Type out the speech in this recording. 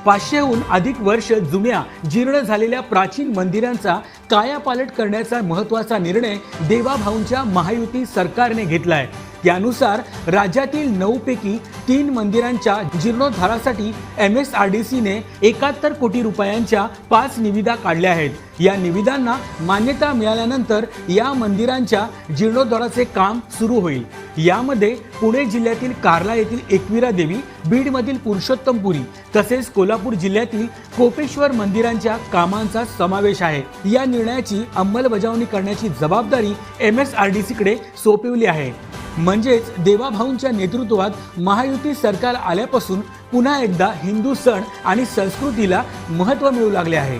500हून अधिक वर्ष जुन्या जीर्ण झालेल्या प्राचीन मंदिरांचा कायापालट करण्याचा महत्त्वाचा निर्णय देवाभाऊंच्या महायुती सरकारने घेतलाय। त्यानुसार राज्यातील 9 पैकी 3 मंदिरांच्या जीर्णोद्धारासाठी MSRDC ने 71 कोटी रुपयांच्या 5 निविदा काढल्या आहेत। या निविदांना मान्यता मिळाल्यानंतर या मंदिरांच्या जीर्णोद्धाराचे काम सुरू होईल। यामध्ये पुणे जिल्ह्यातील कार्ला येथील एकविरा देवी, बीडमधील पुरुषोत्तमपुरी तसेच कोल्हापूर जिल्ह्यातील कोपेश्वर मंदिरांच्या कामांचा समावेश आहे। या निर्णयाची अंमलबजावणी करण्याची जबाबदारी MSRDC कडे सोपवली आहे। म्हणजेच देवाभाऊंच्या नेतृत्वात महायुती सरकार आल्यापासून पुन्हा एकदा हिंदू सण आणि संस्कृतीला महत्त्व मिळू लागले आहे।